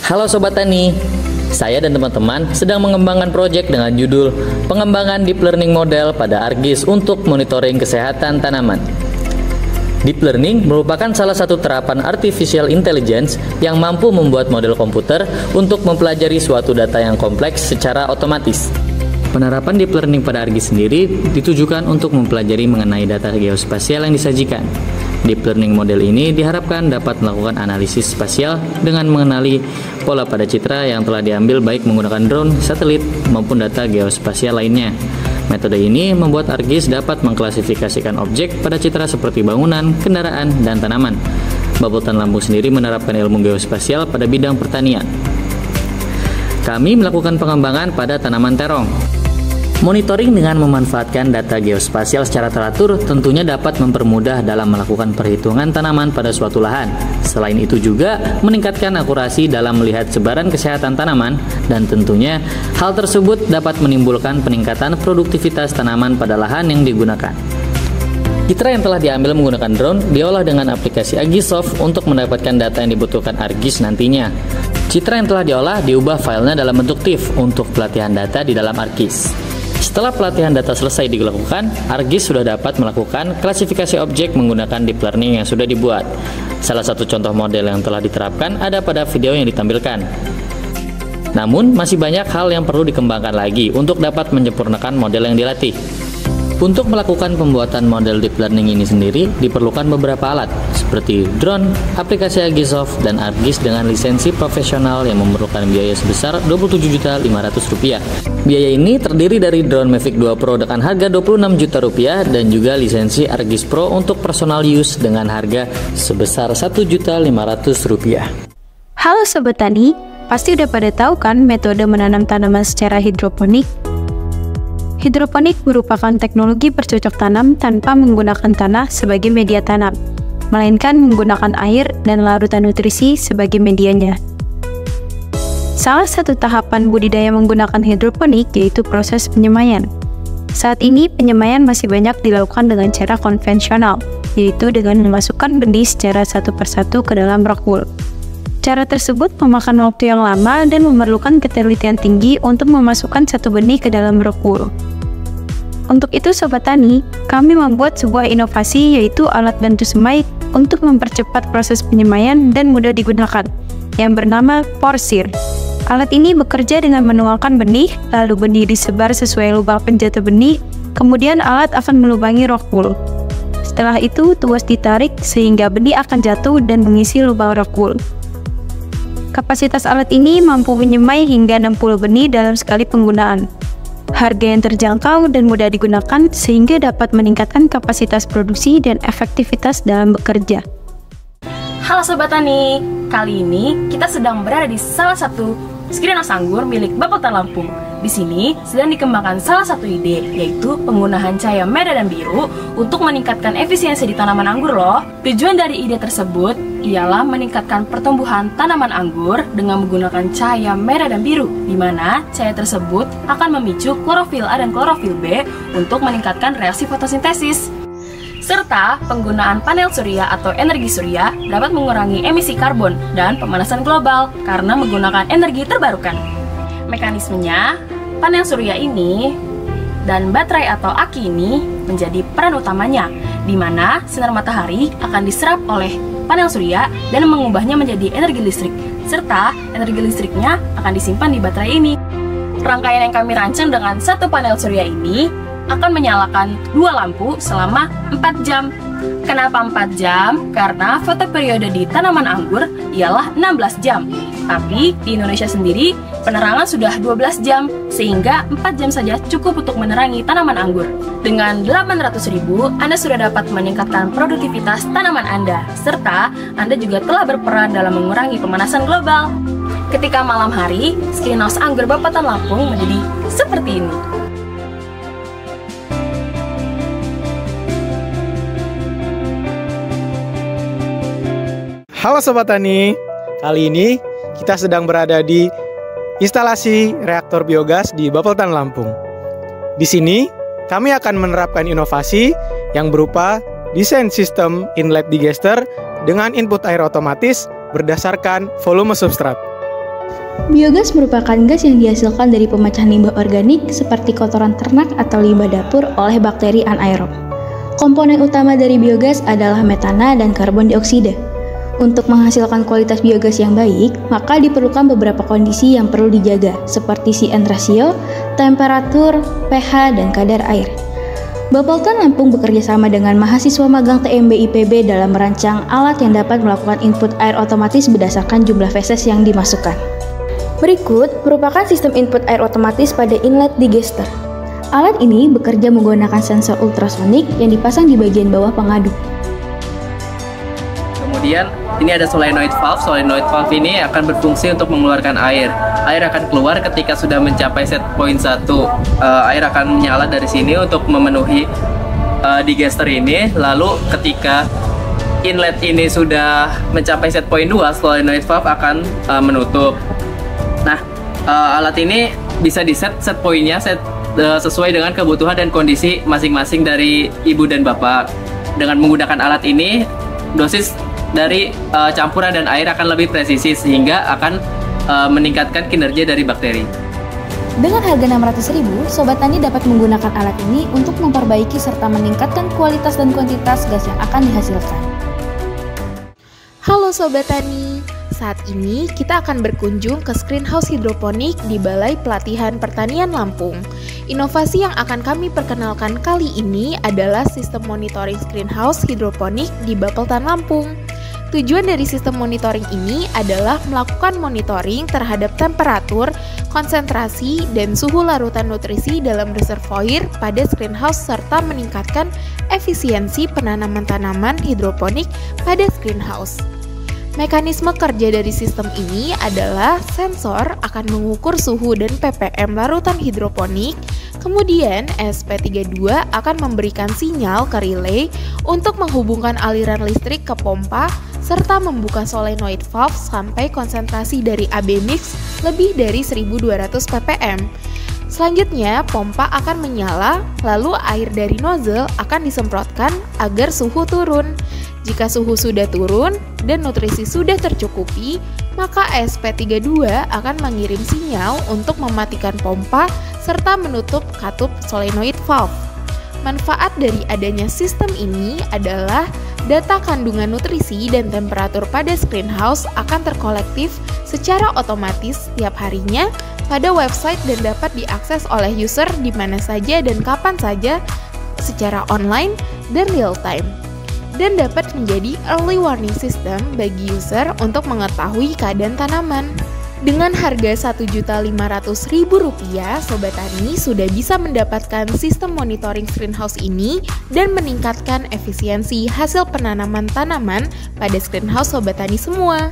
Halo Sobat Tani, saya dan teman-teman sedang mengembangkan proyek dengan judul Pengembangan Deep Learning Model pada ArcGIS untuk monitoring kesehatan tanaman. Deep Learning merupakan salah satu terapan Artificial Intelligence yang mampu membuat model komputer untuk mempelajari suatu data yang kompleks secara otomatis. Penerapan Deep Learning pada ArcGIS sendiri ditujukan untuk mempelajari mengenai data geospasial yang disajikan. Deep Learning model ini diharapkan dapat melakukan analisis spasial dengan mengenali pola pada citra yang telah diambil baik menggunakan drone, satelit, maupun data geospasial lainnya. Metode ini membuat ArcGIS dapat mengklasifikasikan objek pada citra seperti bangunan, kendaraan, dan tanaman. Babotan Lampung sendiri menerapkan ilmu geospasial pada bidang pertanian. Kami melakukan pengembangan pada tanaman terong. Monitoring dengan memanfaatkan data geospasial secara teratur tentunya dapat mempermudah dalam melakukan perhitungan tanaman pada suatu lahan. Selain itu juga meningkatkan akurasi dalam melihat sebaran kesehatan tanaman, dan tentunya hal tersebut dapat menimbulkan peningkatan produktivitas tanaman pada lahan yang digunakan. Citra yang telah diambil menggunakan drone diolah dengan aplikasi ArcGISsoft untuk mendapatkan data yang dibutuhkan ArcGIS nantinya. Citra yang telah diolah diubah filenya dalam bentuk TIFF untuk pelatihan data di dalam ArcGIS. Setelah pelatihan data selesai dilakukan, ArcGIS sudah dapat melakukan klasifikasi objek menggunakan deep learning yang sudah dibuat. Salah satu contoh model yang telah diterapkan ada pada video yang ditampilkan. Namun, masih banyak hal yang perlu dikembangkan lagi untuk dapat menyempurnakan model yang dilatih. Untuk melakukan pembuatan model deep learning ini sendiri, diperlukan beberapa alat, seperti drone, aplikasi ArcGISsoft, dan ArcGIS dengan lisensi profesional yang memerlukan biaya sebesar Rp27.500.000. Biaya ini terdiri dari drone Mavic 2 Pro dengan harga Rp26 juta dan juga lisensi ArcGIS Pro untuk personal use dengan harga sebesar Rp1.500.000. Halo Sobat Tani, pasti udah pada tahu kan metode menanam tanaman secara hidroponik? Hidroponik merupakan teknologi bercocok tanam tanpa menggunakan tanah sebagai media tanam, melainkan menggunakan air dan larutan nutrisi sebagai medianya. Salah satu tahapan budidaya menggunakan hidroponik yaitu proses penyemaian. Saat ini penyemaian masih banyak dilakukan dengan cara konvensional, yaitu dengan memasukkan benih secara satu persatu ke dalam rock wool. Cara tersebut memakan waktu yang lama dan memerlukan ketelitian tinggi untuk memasukkan satu benih ke dalam rock wool. Untuk itu Sobat Tani, kami membuat sebuah inovasi yaitu alat bantu semai untuk mempercepat proses penyemaian dan mudah digunakan, yang bernama Porsir. Alat ini bekerja dengan menuangkan benih, lalu benih disebar sesuai lubang penjatuh benih, kemudian alat akan melubangi rock wool. Setelah itu, tuas ditarik sehingga benih akan jatuh dan mengisi lubang rock wool. Kapasitas alat ini mampu menyemai hingga 60 benih dalam sekali penggunaan. Harga yang terjangkau dan mudah digunakan sehingga dapat meningkatkan kapasitas produksi dan efektivitas dalam bekerja. Halo Sobat Tani, kali ini kita sedang berada di salah satu greenhouse anggur milik Bapeltan Lampung. Di sini sedang dikembangkan salah satu ide, yaitu penggunaan cahaya merah dan biru untuk meningkatkan efisiensi di tanaman anggur loh. Tujuan dari ide tersebut ialah meningkatkan pertumbuhan tanaman anggur dengan menggunakan cahaya merah dan biru, di mana cahaya tersebut akan memicu klorofil A dan klorofil B untuk meningkatkan reaksi fotosintesis. Serta penggunaan panel surya atau energi surya dapat mengurangi emisi karbon dan pemanasan global karena menggunakan energi terbarukan. Mekanismenya, panel surya ini dan baterai atau aki ini menjadi peran utamanya, di mana sinar matahari akan diserap oleh panel surya dan mengubahnya menjadi energi listrik, serta energi listriknya akan disimpan di baterai ini. Rangkaian yang kami rancang dengan satu panel surya ini akan menyalakan 2 lampu selama 4 jam. Kenapa 4 jam? Karena fotoperiode di tanaman anggur ialah 16 jam. Tapi di Indonesia sendiri penerangan sudah 12 jam, sehingga 4 jam saja cukup untuk menerangi tanaman anggur. Dengan 800.000, Anda sudah dapat meningkatkan produktivitas tanaman Anda, serta Anda juga telah berperan dalam mengurangi pemanasan global. Ketika malam hari, greenhouse anggur Bapeltan Lampung menjadi seperti ini. Halo Sobat Tani, kali ini kita sedang berada di instalasi reaktor biogas di Bapeltan Lampung. Di sini, kami akan menerapkan inovasi yang berupa desain sistem inlet digester dengan input air otomatis berdasarkan volume substrat. Biogas merupakan gas yang dihasilkan dari pemecahan limbah organik seperti kotoran ternak atau limbah dapur oleh bakteri anaerob. Komponen utama dari biogas adalah metana dan karbon dioksida. Untuk menghasilkan kualitas biogas yang baik, maka diperlukan beberapa kondisi yang perlu dijaga, seperti CN ratio, temperatur, pH, dan kadar air. Bapeltan Lampung bekerja sama dengan mahasiswa magang TMB IPB dalam merancang alat yang dapat melakukan input air otomatis berdasarkan jumlah feses yang dimasukkan. Berikut merupakan sistem input air otomatis pada inlet digester. Alat ini bekerja menggunakan sensor ultrasonik yang dipasang di bagian bawah pengaduk. Kemudian ini ada solenoid valve. Solenoid valve ini akan berfungsi untuk mengeluarkan air. Air akan keluar ketika sudah mencapai set point 1. Air akan menyala dari sini untuk memenuhi digester ini. Lalu ketika inlet ini sudah mencapai set point 2, solenoid valve akan menutup. Nah, alat ini bisa di set pointnya sesuai dengan kebutuhan dan kondisi masing-masing dari ibu dan bapak. Dengan menggunakan alat ini, dosis dari campuran dan air akan lebih presisi sehingga akan meningkatkan kinerja dari bakteri. Dengan harga Rp600.000, Sobat Tani dapat menggunakan alat ini untuk memperbaiki serta meningkatkan kualitas dan kuantitas gas yang akan dihasilkan. Halo Sobat Tani, saat ini kita akan berkunjung ke Screenhouse Hidroponik di Balai Pelatihan Pertanian Lampung. Inovasi yang akan kami perkenalkan kali ini adalah sistem monitoring Screenhouse Hidroponik di Bapeltan Lampung. Tujuan dari sistem monitoring ini adalah melakukan monitoring terhadap temperatur, konsentrasi, dan suhu larutan nutrisi dalam reservoir pada screenhouse serta meningkatkan efisiensi penanaman tanaman hidroponik pada screenhouse. Mekanisme kerja dari sistem ini adalah sensor akan mengukur suhu dan ppm larutan hidroponik, kemudian SP32 akan memberikan sinyal ke relay untuk menghubungkan aliran listrik ke pompa, serta membuka solenoid valve sampai konsentrasi dari AB mix lebih dari 1200 ppm. Selanjutnya, pompa akan menyala, lalu air dari nozzle akan disemprotkan agar suhu turun. Jika suhu sudah turun dan nutrisi sudah tercukupi, maka SP32 akan mengirim sinyal untuk mematikan pompa serta menutup katup solenoid valve. Manfaat dari adanya sistem ini adalah data kandungan nutrisi dan temperatur pada screenhouse akan terkolektif secara otomatis setiap harinya pada website dan dapat diakses oleh user di mana saja dan kapan saja secara online dan real time. Dan dapat menjadi early warning system bagi user untuk mengetahui keadaan tanaman. Dengan harga Rp1.500.000, Sobat Tani sudah bisa mendapatkan sistem monitoring screenhouse ini dan meningkatkan efisiensi hasil penanaman tanaman pada screenhouse Sobat Tani semua.